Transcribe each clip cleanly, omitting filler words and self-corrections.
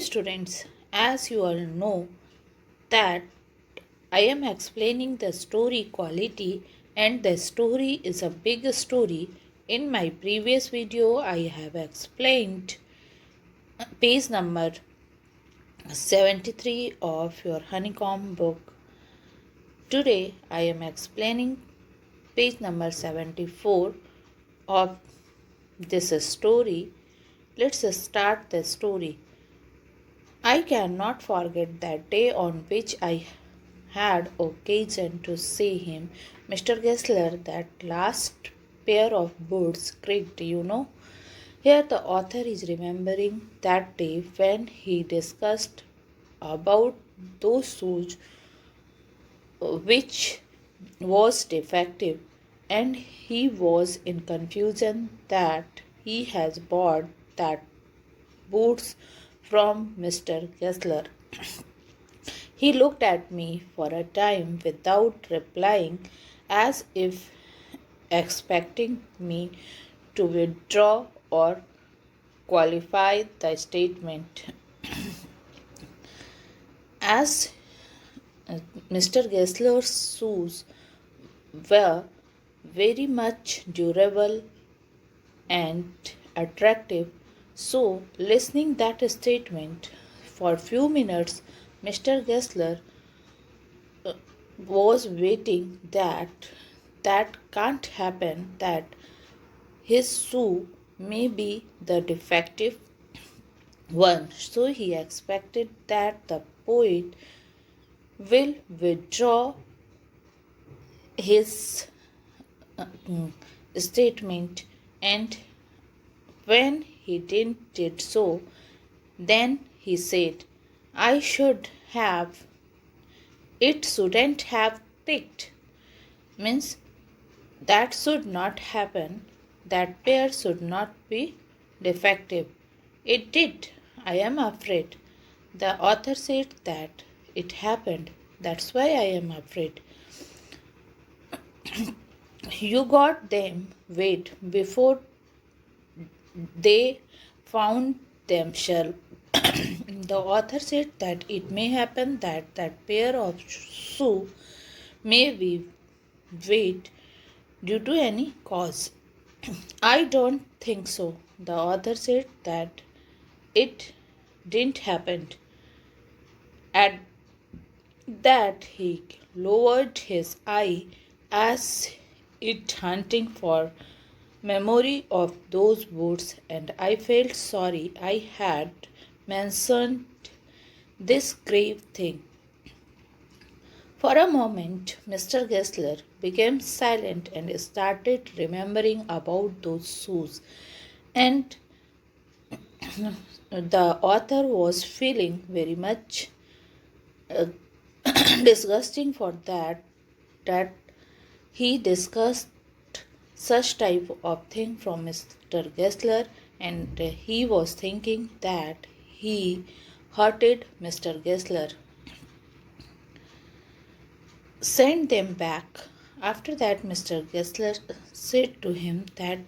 students, as you all know that I am explaining the story quality, and the story is a big story. In my previous video I have explained page number 73 of your honeycomb book. Today I am explaining page number 74 of this story. Let's start the story. I cannot forget that day on which I had occasion to see him, Mr. Gessler. That last pair of boots creaked, you know. Here the author is remembering that day when he discussed about those shoes which was defective, and he was in confusion that he has bought that boots from Mr. Gessler. He looked at me for a time without replying, as if expecting me to withdraw or qualify the statement. As Mr. Gessler's shoes were very much durable and attractive, so listening that statement for few minutes, Mr. Gessler was waiting that can't happen, that his shoe may be the defective one. So he expected that the poet will withdraw his statement, and when he didn't did so, then he said, I should have, it shouldn't have picked. Means that should not happen, that pair should not be defective. It did, I am afraid. The author said that it happened, that's why I am afraid. You got them, wait, before they found themselves. The author said that it may happen that that pair of shoe may be wait due to any cause. I don't think so. The author said that it didn't happen. At that he lowered his eye as it hunting for memory of those boots, and I felt sorry I had mentioned this grave thing. For a moment, Mr. Gessler became silent and started remembering about those shoes, and the author was feeling very much disgusting for that he discussed such type of thing from Mr. Gessler, and he was thinking that he hurted Mr. Gessler. Send them back. After that, Mr. Gessler said to him that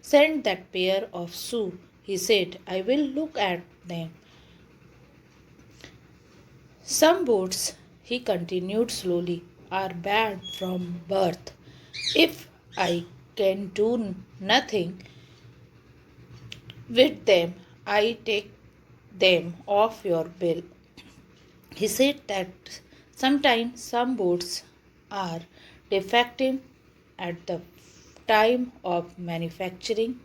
send that pair of shoes. He said, I will look at them. Some boots, he continued slowly, are bad from birth. If I can do nothing with them, I take them off your bill. He said that sometimes some boots are defective at the time of manufacturing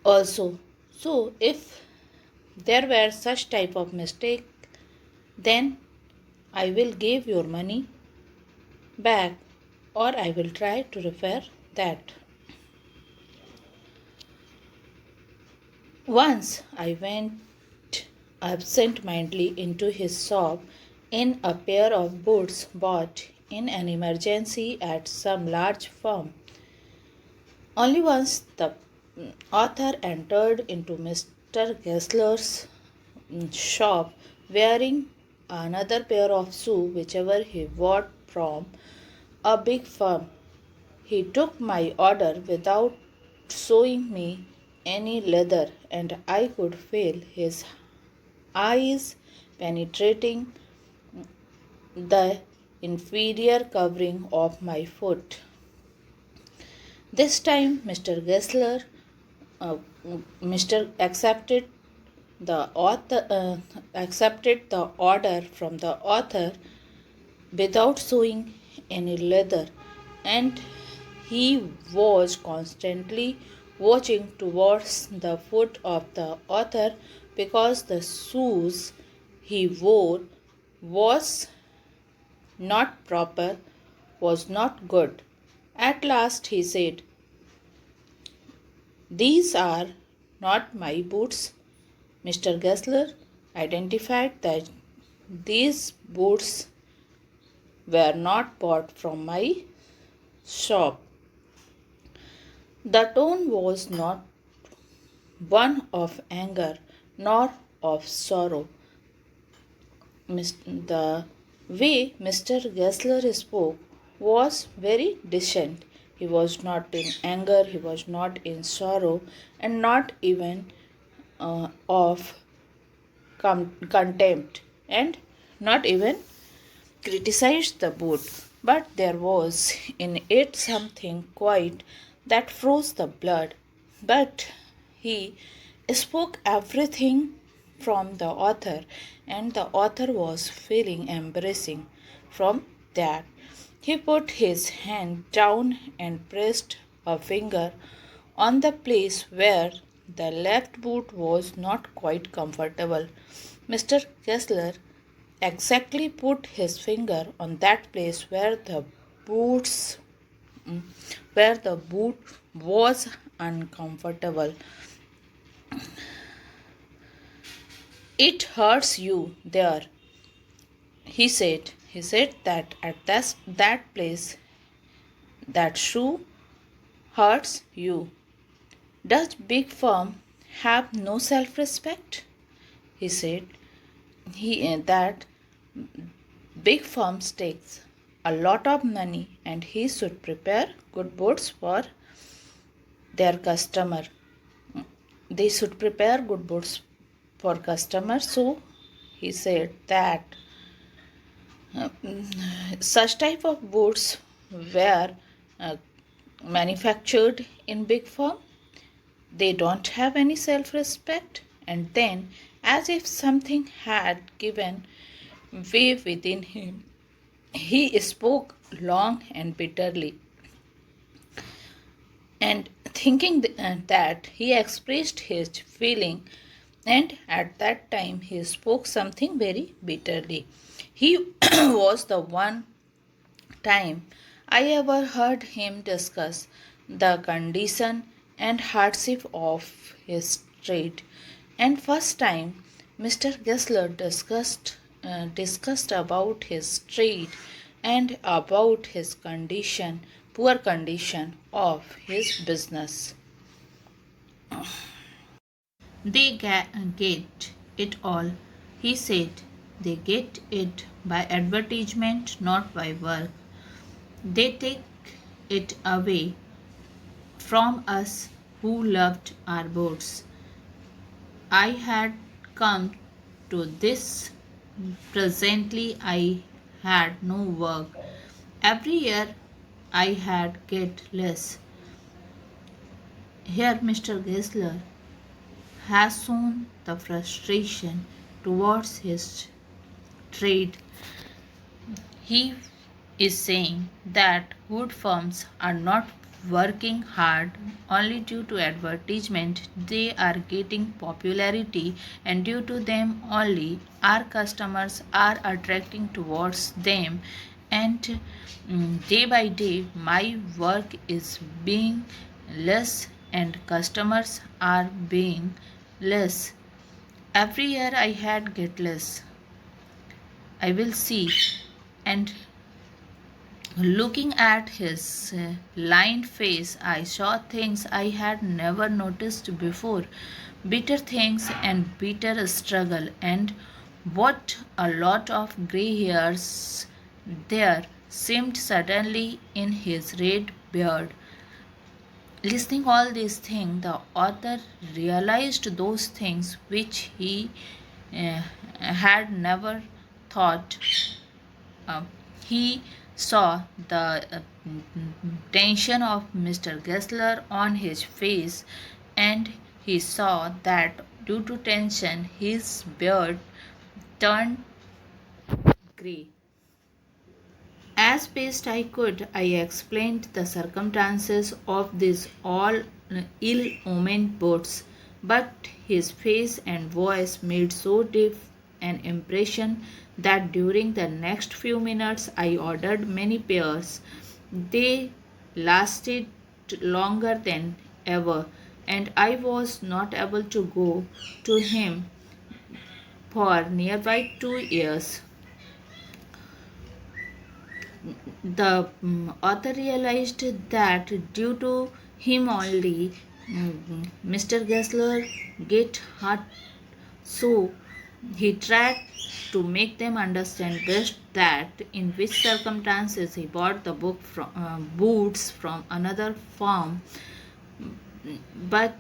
also. So if there were such type of mistake, then I will give your money back, or I will try to repair that. Once I went absent-mindedly into his shop in a pair of boots bought in an emergency at some large firm. Only once the author entered into Mr. Gessler's shop wearing another pair of shoes whichever he bought from a big firm. He took my order without showing me any leather, and I could feel his eyes penetrating the inferior covering of my foot. This time, Mr. Gessler uh, Mr. accepted the order from the author without showing any leather, and he was constantly watching towards the foot of the author because the shoes he wore was not proper, was not good. At last he said, "These are not my boots." Mr. Gessler identified that these boots were not bought from my shop. The tone was not one of anger nor of sorrow. The way Mr. Gessler spoke was very decent. He was not in anger, he was not in sorrow, and not even of contempt, and not even criticized the boot. But there was in it something quite that froze the blood. But he spoke everything from the author, and the author was feeling embarrassing from that. He put his hand down and pressed a finger on the place where the left boot was not quite comfortable. Mr. Kessler exactly put his finger on that place boots where the boot was uncomfortable. "It hurts you there," he said. He said that at that place that shoe hurts you. "Does big firm have no self-respect?" He said that big firms takes a lot of money and he should prepare good boots for their customer. They should prepare good boots for customers. So he said that such type of boots were manufactured in big firm. They don't have any self-respect. And then, as if something had given way within him, he spoke long and bitterly, and thinking that he expressed his feeling, and at that time he spoke something very bitterly. He was the one time I ever heard him discuss the condition and hardship of his trade, and first time Mr. Gessler discussed about his trade and about his condition, poor condition of his business. "They get it all," he said. "They get it by advertisement, not by work. They take it away from us who loved our boats. I had come to this presently. I had no work. Every year I had get less." Here Mr. Gessler has shown the frustration towards his trade. He is saying that good firms are not working hard only due to advertisement. They are getting popularity, and due to them only our customers are attracting towards them, and day by day my work is being less and customers are being less. Every year I had get less. I will see. And looking at his lined face, I saw things I had never noticed before, bitter things and bitter struggle, and what a lot of gray hairs there seemed suddenly in his red beard. Listening all these things, the author realized those things which he had never thought. uh, he saw the tension of Mr. Gessler on his face, and he saw that due to tension his beard turned grey. As best I could, I explained the circumstances of these all ill-omened boats, but his face and voice made so deep an impression that during the next few minutes I ordered many pairs. They lasted longer than ever, and I was not able to go to him for nearby 2 years. The author realized that due to him only Mr. Gessler get hurt, so he tried to make them understand best that in which circumstances he bought the boots from another firm, but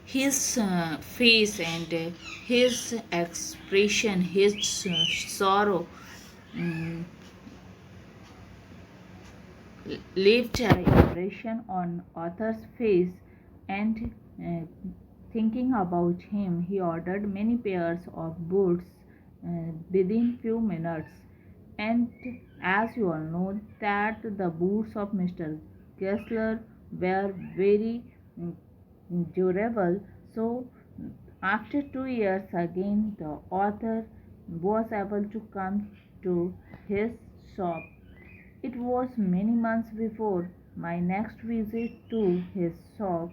his face and his expression, his sorrow left an impression on author's face, and thinking about him he ordered many pairs of boots within few minutes. And as you all know that the boots of Mr. Gessler were very durable, so after 2 years again the author was able to come to his shop. It was many months before my next visit to his shop.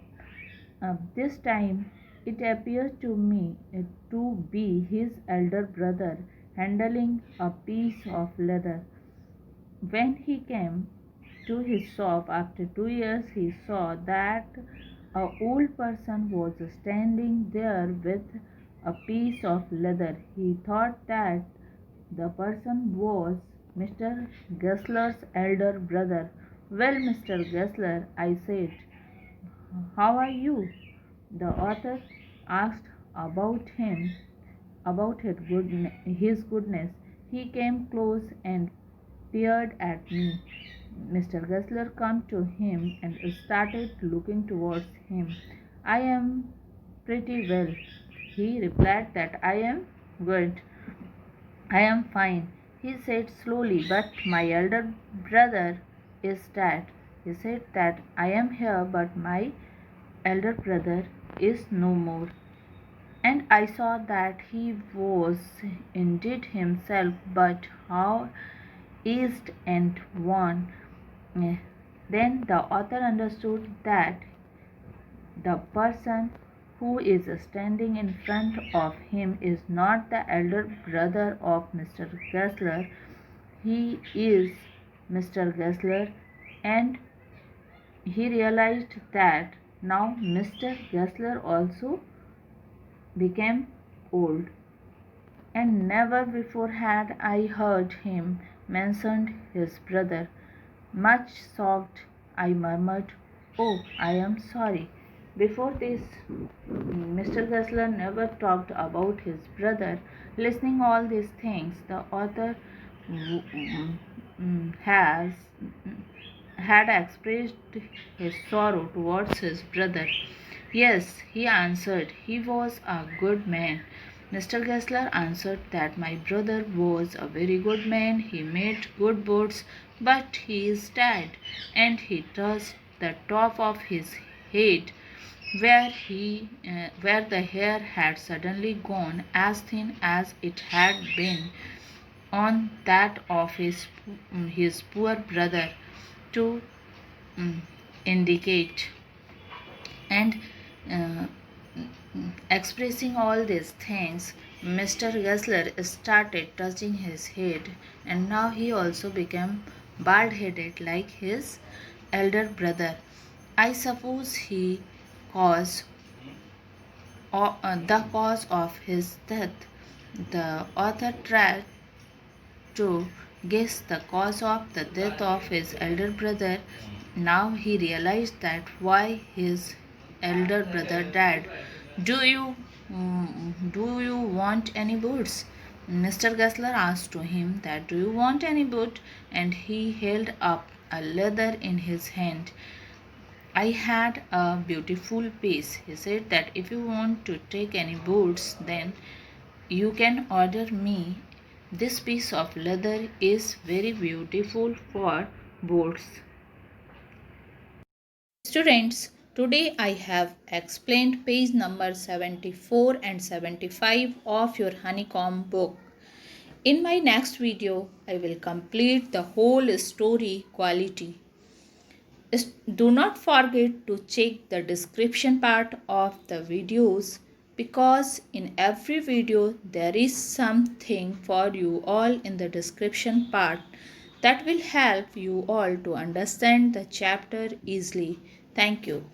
This time it appeared to me to be his elder brother handling a piece of leather. When he came to his shop after 2 years, he saw that a old person was standing there with a piece of leather. He thought that the person was Mr. Gessler's elder brother. Well, Mr. Gessler, I said, how are you? The author asked his goodness. He came close and peered at me. Mr. Gessler came to him and started looking towards him. I am pretty well. He replied that I am good. I am fine, he said slowly, but my elder brother is dead. He said that I am here, but my elder brother is no more. And I saw that he was indeed himself, but how aged and worn. Then the author understood that the person who is standing in front of him is not the elder brother of Mr. Gessler. He is Mr. Gessler, and he realized that now Mr. Gessler also became old, and never before had I heard him mention his brother. Much shocked, I murmured, "Oh, I am sorry." Before this, Mr. Gessler never talked about his brother. Listening all these things, the author has had expressed his sorrow towards his brother. Yes, he answered, he was a good man. Mr. Gessler answered that my brother was a very good man. He made good boats, but he is dead, and he touched the top of his head where the hair had suddenly gone as thin as it had been on that of his poor brother, to indicate. And uh, expressing all these things, Mr. Gessler started touching his head, and now he also became bald headed like his elder brother. I suppose he caused the cause of his death. The author tried to guess the cause of the death of his elder brother. Now he realized that why his elder brother died. Do you Do you want any boots? Mr. Gessler asked to him that, do you want any boot? And he held up a leather in his hand. I had a beautiful piece. He said that if you want to take any boots, then you can order me. This piece of leather is very beautiful for boots. Students, today I have explained page number 74 and 75 of your honeycomb book. In my next video, I will complete the whole story quality. Do not forget to check the description part of the videos because in every video there is something for you all in the description part that will help you all to understand the chapter easily. Thank you.